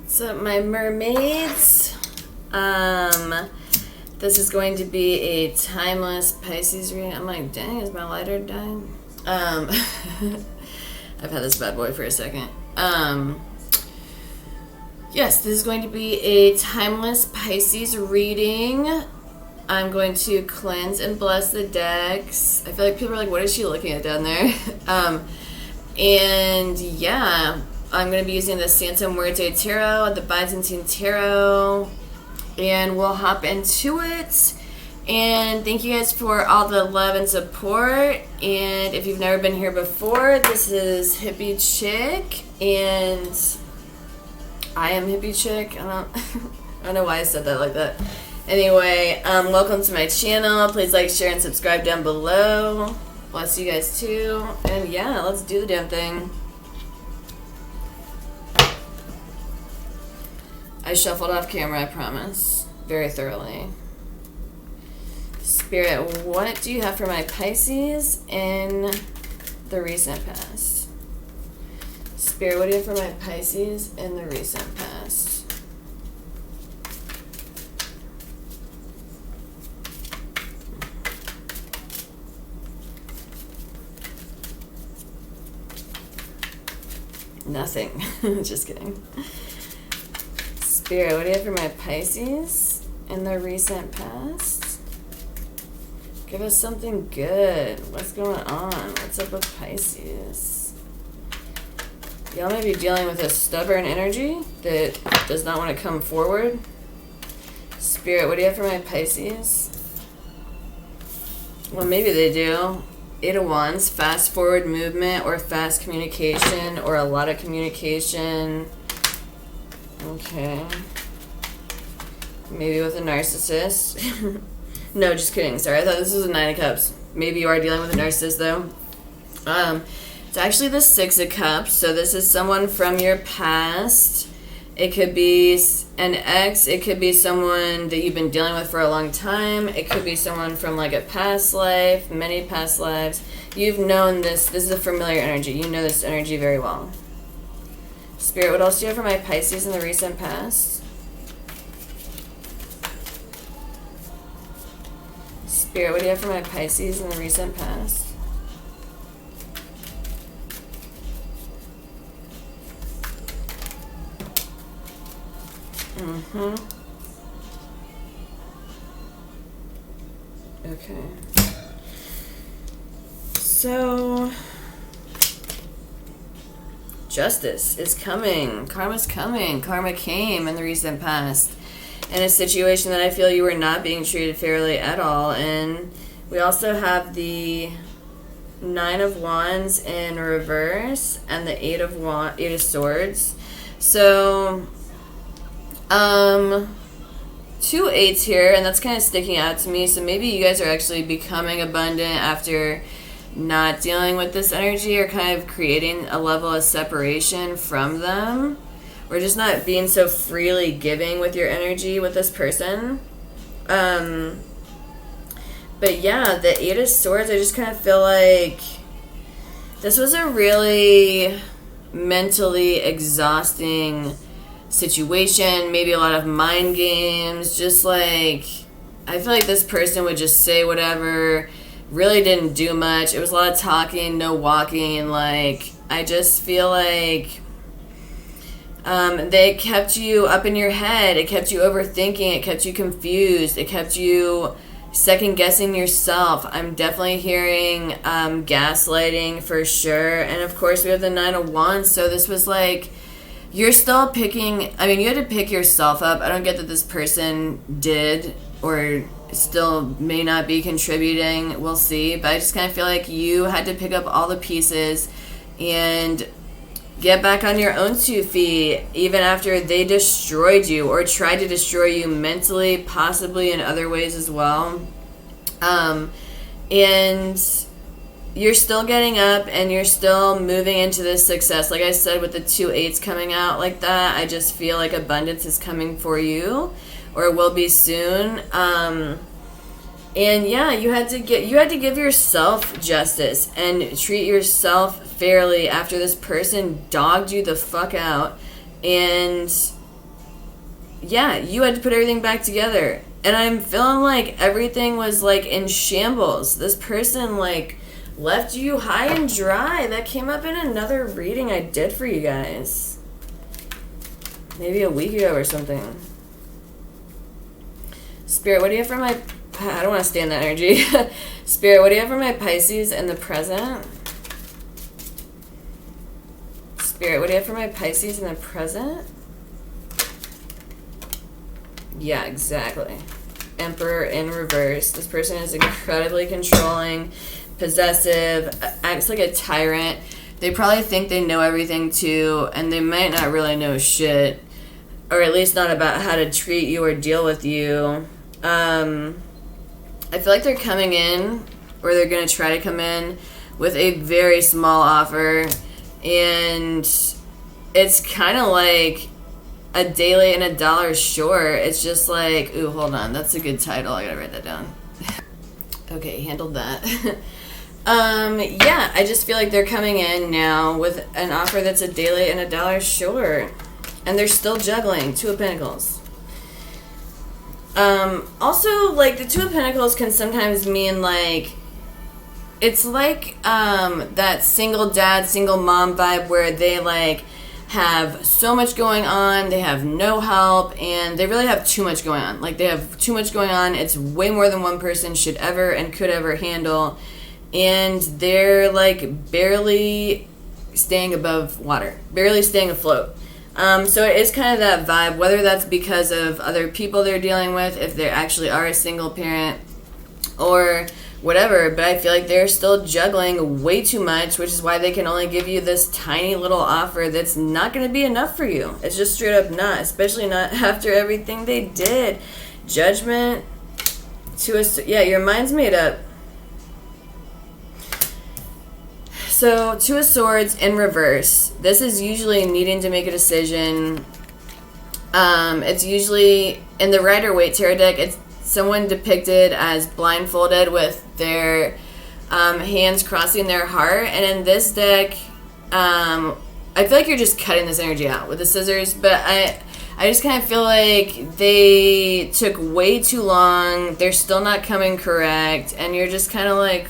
So my mermaids, this is going to be a timeless Pisces reading. I'm like, dang, is my lighter dying? I've had this bad boy for a second. Yes, this is going to be a timeless Pisces reading. I'm going to cleanse and bless the decks. I feel like people are like, what is she looking at down there? And yeah, I'm going to be using the Santa Muerte Tarot, the Byzantine Tarot, and we'll hop into it. And thank you guys for all the love and support. And if you've never been here before, this is Hippie Chick, and I am Hippie Chick. I don't know why I said that like that. Anyway, welcome to my channel. Please like, share, and subscribe down below. Bless you guys too. And yeah, let's do the damn thing. I shuffled off camera, I promise. Very thoroughly. Spirit, what do you have for my Pisces in the recent past? Spirit, what do you have for my Pisces in the recent past? Nothing. Just kidding. Spirit, what do you have for my Pisces in the recent past? Give us something good. What's going on? What's up with Pisces? Y'all may be dealing with a stubborn energy that does not want to come forward. Spirit, what do you have for my Pisces? Well, maybe they do. 8 of Wands, fast forward movement or fast communication or a lot of communication. Okay. Maybe with a narcissist. No, just kidding. Sorry, I thought this was a 9 of Cups. Maybe you are dealing with a narcissist, though. It's actually the 6 of Cups, so this is someone from your past. It could be an ex. It could be someone that you've been dealing with for a long time. It could be someone from like a past life, many past lives. You've known this. This is a familiar energy. You know this energy very well. Spirit, what else do you have for my Pisces in the recent past? Spirit, what do you have for my Pisces in the recent past? Okay. So, justice is coming. Karma's coming. Karma came in the recent past in a situation that I feel you were not being treated fairly at all. And we also have the 9 of Wands in reverse and the 8 of Swords. So, 2 8s here, and that's kind of sticking out to me. So maybe you guys are actually becoming abundant after not dealing with this energy, or kind of creating a level of separation from them, or just not being so freely giving with your energy with this person. But yeah, the 8 of Swords, I just kind of feel like this was a really mentally exhausting situation, maybe a lot of mind games, just like, I feel like this person would just say whatever, really didn't do much. It was a lot of talking, no walking. Like, I just feel like they kept you up in your head. It kept you overthinking. It kept you confused. It kept you second guessing yourself. I'm definitely hearing gaslighting for sure. And of course we have the 9 of Wands, so this was like, you're still picking, I mean, you had to pick yourself up. I don't get that this person did or still may not be contributing. We'll see. But I just kind of feel like you had to pick up all the pieces and get back on your own 2 feet, even after they destroyed you or tried to destroy you mentally, possibly in other ways as well. And you're still getting up and you're still moving into this success. Like I said, with the 2 8s coming out like that, I just feel like abundance is coming for you, or it will be soon. And yeah, you had to give yourself justice and treat yourself fairly after this person dogged you the fuck out. And yeah, you had to put everything back together. And I'm feeling like everything was like in shambles. This person like left you high and dry. That came up in another reading I did for you guys. Maybe a week ago or something. Spirit, what do you have for my... I don't want to stay in that energy. Spirit, what do you have for my Pisces in the present? Spirit, what do you have for my Pisces in the present? Yeah, exactly. Emperor in reverse. This person is incredibly controlling, possessive, acts like a tyrant. They probably think they know everything too, and they might not really know shit, or at least not about how to treat you or deal with you. I feel like they're coming in, or they're going to try to come in with a very small offer, and it's kind of like a day late and a dollar short. It's just like, ooh, hold on, that's a good title. I gotta write that down. Okay, handled that. Yeah, I just feel like they're coming in now with an offer that's a day late and a dollar short, and they're still juggling. Two of Pentacles. Also, like, the Two of Pentacles can sometimes mean, like, it's like that single dad, single mom vibe where they, like, have so much going on, they have no help, and they really have too much going on. Like, they have too much going on. It's way more than one person should ever and could ever handle, and they're, like, barely staying above water, barely staying afloat. So it is kind of that vibe, whether that's because of other people they're dealing with, if they actually are a single parent, or whatever, but I feel like they're still juggling way too much, which is why they can only give you this tiny little offer that's not going to be enough for you. It's just straight up not, especially not after everything they did. Judgment to a... Yeah, your mind's made up. So, Two of Swords in reverse. This is usually needing to make a decision. It's usually, in the Rider-Waite Tarot deck, it's someone depicted as blindfolded with their hands crossing their heart. And in this deck, I feel like you're just cutting this energy out with the scissors. But I just kind of feel like they took way too long. They're still not coming correct. And you're just kind of like,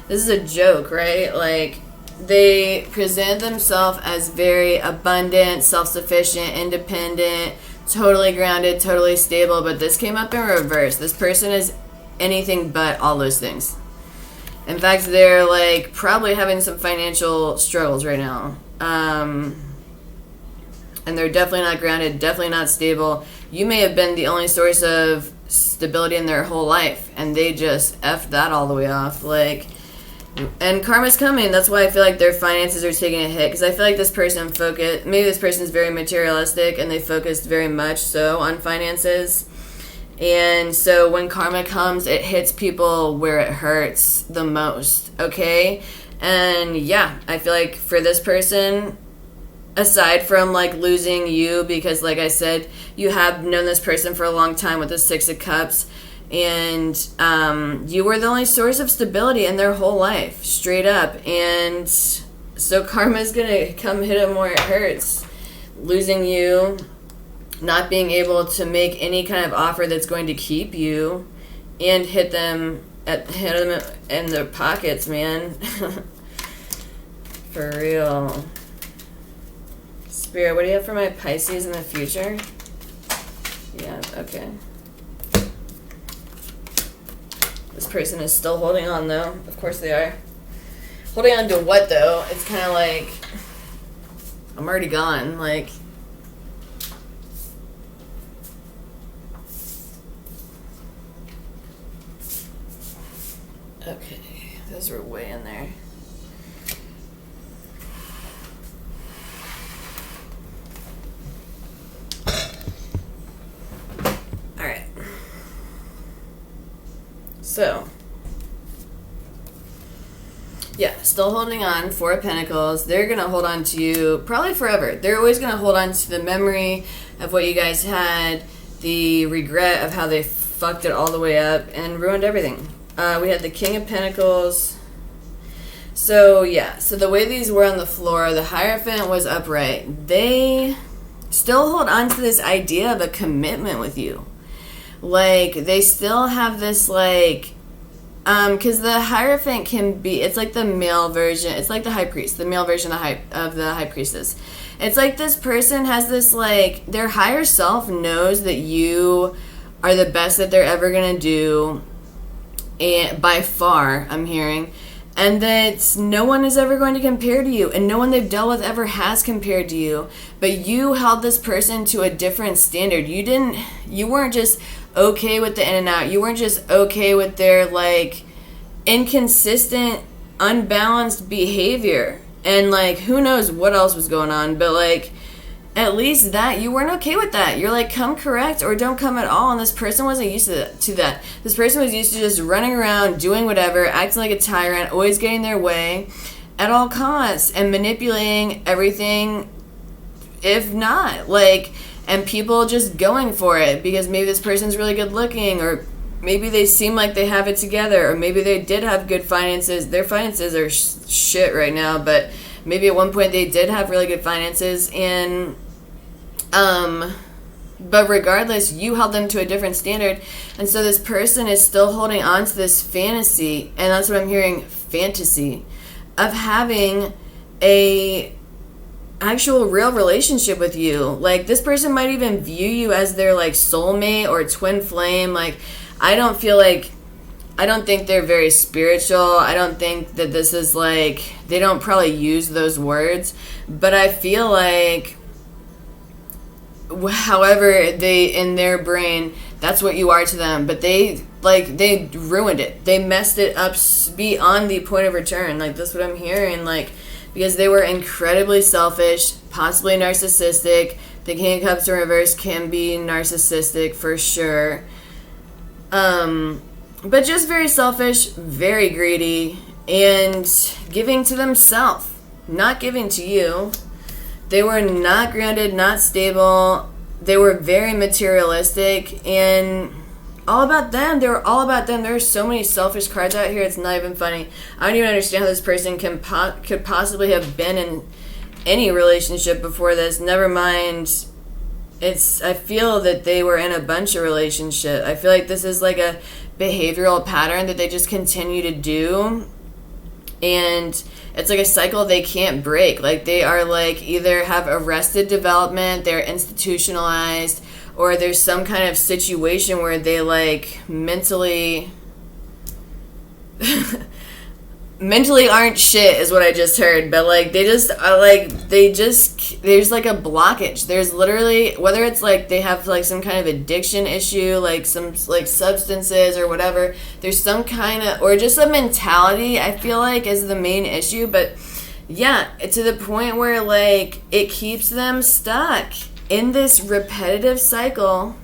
this is a joke, right? Like, they present themselves as very abundant, self-sufficient, independent, totally grounded, totally stable, but this came up in reverse. This person is anything but all those things. In fact, they're like probably having some financial struggles right now. And they're definitely not grounded, definitely not stable. You may have been the only source of stability in their whole life, and they just effed that all the way off. Like, and karma's coming. That's why I feel like their finances are taking a hit, because I feel like this person maybe this person is very materialistic, and they focused very much so on finances. And so when karma comes, it hits people where it hurts the most, okay? And yeah, I feel like for this person, aside from like losing you, because like I said, you have known this person for a long time with the Six of Cups, and you were the only source of stability in their whole life, straight up. And so karma's gonna come hit them where it hurts. Losing you, not being able to make any kind of offer that's going to keep you, and hit them in their pockets, man. For real. Spirit, what do you have for my Pisces in the future? Yeah, okay. This person is still holding on, though. Of course they are. Holding on to what, though? It's kind of like, I'm already gone. Like, okay, those were way in there. So, yeah, still holding on. Four of Pentacles. They're going to hold on to you probably forever. They're always going to hold on to the memory of what you guys had, the regret of how they fucked it all the way up and ruined everything. We had the King of Pentacles. So, yeah. So, the way these were on the floor, the Hierophant was upright. They still hold on to this idea of a commitment with you. Like, they still have this, like, because the Hierophant can be, it's like the male version, it's like the high priest, the male version of the high priestess. It's like this person has this, like, their higher self knows that you are the best that they're ever going to do, and by far, I'm hearing, and that no one is ever going to compare to you, and no one they've dealt with ever has compared to you, but you held this person to a different standard. You weren't just okay with the in and out. You weren't just okay with their, like, inconsistent, unbalanced behavior. And, like, who knows what else was going on, but, like, at least that, you weren't okay with that. You're like, come correct or don't come at all. And this person wasn't used to that. This person was used to just running around, doing whatever, acting like a tyrant, always getting their way at all costs, and manipulating everything, if not, like, and people just going for it because maybe this person's really good looking, or maybe they seem like they have it together, or maybe they did have good finances. Their finances are shit right now, but maybe at one point they did have really good finances, and but regardless, you held them to a different standard, and so this person is still holding on to this fantasy, and that's what I'm hearing, fantasy, of having a actual real relationship with you. Like, this person might even view you as their, like, soulmate or twin flame. Like, I don't think they're very spiritual. I don't think that this is, like, they don't probably use those words, but I feel like, however they, in their brain, that's what you are to them, but they ruined it. They messed it up beyond the point of return. Like, that's what I'm hearing, like, because they were incredibly selfish, possibly narcissistic. The King of Cups in reverse can be narcissistic for sure. But just very selfish, very greedy, and giving to themselves, not giving to you. They were not grounded, not stable. They were very materialistic and all about them. They were all about them. There are so many selfish cards out here. It's not even funny. I don't even understand how this person could possibly have been in any relationship before this. Never mind. I feel that they were in a bunch of relationships. I feel like this is like a behavioral pattern that they just continue to do. And it's like a cycle they can't break. Like, they are, like, either have arrested development, they're institutionalized, or there's some kind of situation where they, like, mentally aren't shit is what I just heard. But, like, they just are, like, there's, like, a blockage. There's literally, whether it's, like, they have, like, some kind of addiction issue, like, some, like, substances or whatever, there's some kind of, or just a mentality, I feel like, is the main issue. But, yeah, to the point where, like, it keeps them stuck in this repetitive cycle,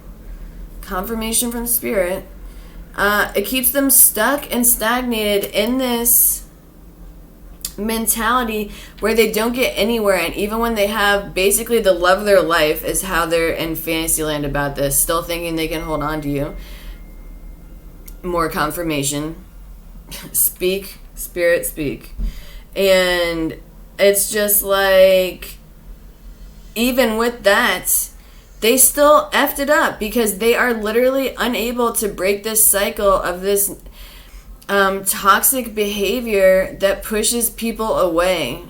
confirmation from spirit, it keeps them stuck and stagnated in this mentality where they don't get anywhere. And even when they have basically the love of their life is how they're in fantasy land about this, still thinking they can hold on to you. More confirmation. Speak, spirit, speak. And it's just like, even with that, they still effed it up because they are literally unable to break this cycle of this toxic behavior that pushes people away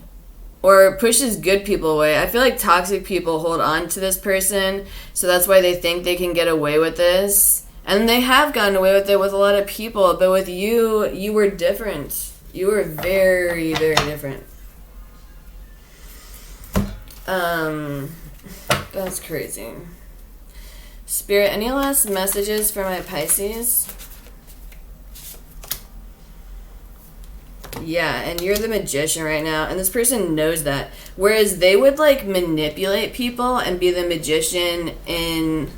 or pushes good people away. I feel like toxic people hold on to this person, so that's why they think they can get away with this. And they have gotten away with it with a lot of people, but with you, you were different. You were very, very different. That's crazy. Spirit, any last messages for my Pisces? Yeah, and you're the Magician right now, and this person knows that. Whereas they would, like, manipulate people and be the Magician in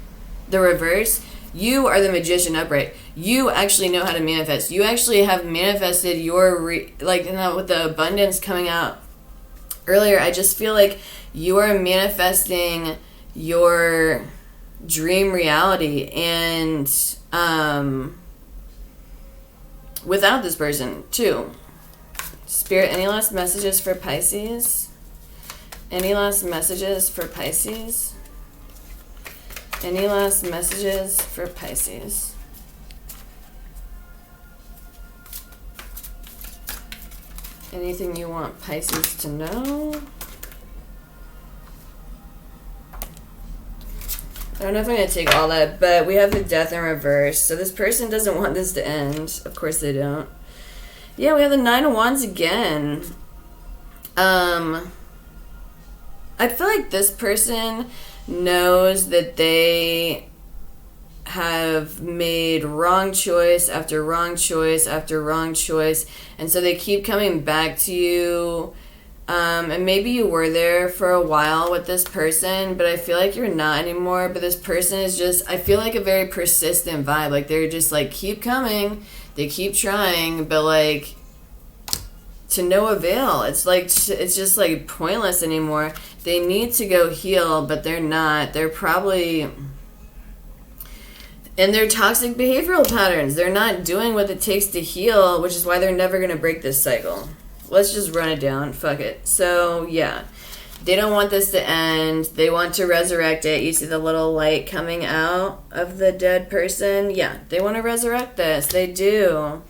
the reverse, you are the Magician upright. You actually know how to manifest. You actually have manifested your, with the abundance coming out earlier, I just feel like you are manifesting your dream reality, and without this person too. Spirit, any last messages for Pisces? Any last messages for Pisces? Any last messages for Pisces? Anything you want Pisces to know? I don't know if I'm going to take all that, but we have the Death in reverse. So this person doesn't want this to end. Of course they don't. Yeah, we have the Nine of Wands again. I feel like this person knows that they have made wrong choice after wrong choice after wrong choice, and so they keep coming back to you. And maybe you were there for a while with this person, but I feel like you're not anymore. But this person is just, I feel like a very persistent vibe. Like they're just like, keep coming. They keep trying, but like to no avail. It's like, it's just like pointless anymore. They need to go heal, but they're not. They're probably in their toxic behavioral patterns. They're not doing what it takes to heal, which is why they're never going to break this cycle. Let's just run it down. Fuck it. So, yeah. They don't want this to end. They want to resurrect it. You see the little light coming out of the dead person? Yeah, they want to resurrect this. They do.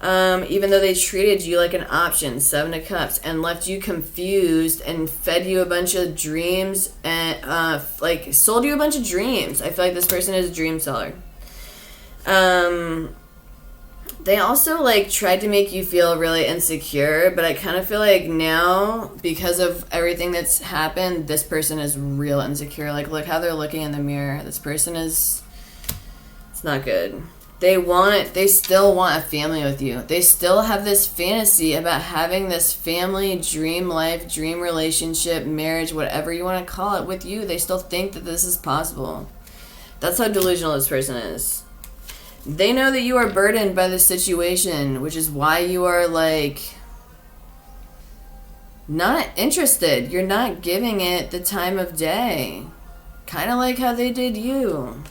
Even though they treated you like an option, Seven of Cups, and left you confused and fed you a bunch of dreams and, like, sold you a bunch of dreams. I feel like this person is a dream seller. They also, like, tried to make you feel really insecure, but I kind of feel like now, because of everything that's happened, this person is real insecure. Like, look how they're looking in the mirror. This person is, it's not good. They still want a family with you. They still have this fantasy about having this family, dream life, dream relationship, marriage, whatever you want to call it, with you. They still think that this is possible. That's how delusional this person is. They know that you are burdened by the situation, which is why you are, like, not interested. You're not giving it the time of day. Kind of like how they did you.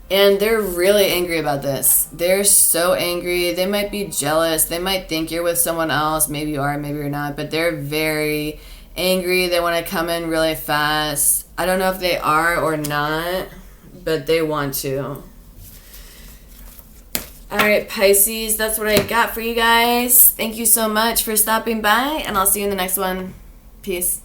And they're really angry about this. They're so angry. They might be jealous. They might think you're with someone else. Maybe you are, maybe you're not. But they're very angry. They want to come in really fast. I don't know if they are or not, but they want to. All right, Pisces, that's what I got for you guys. Thank you so much for stopping by, and I'll see you in the next one. Peace.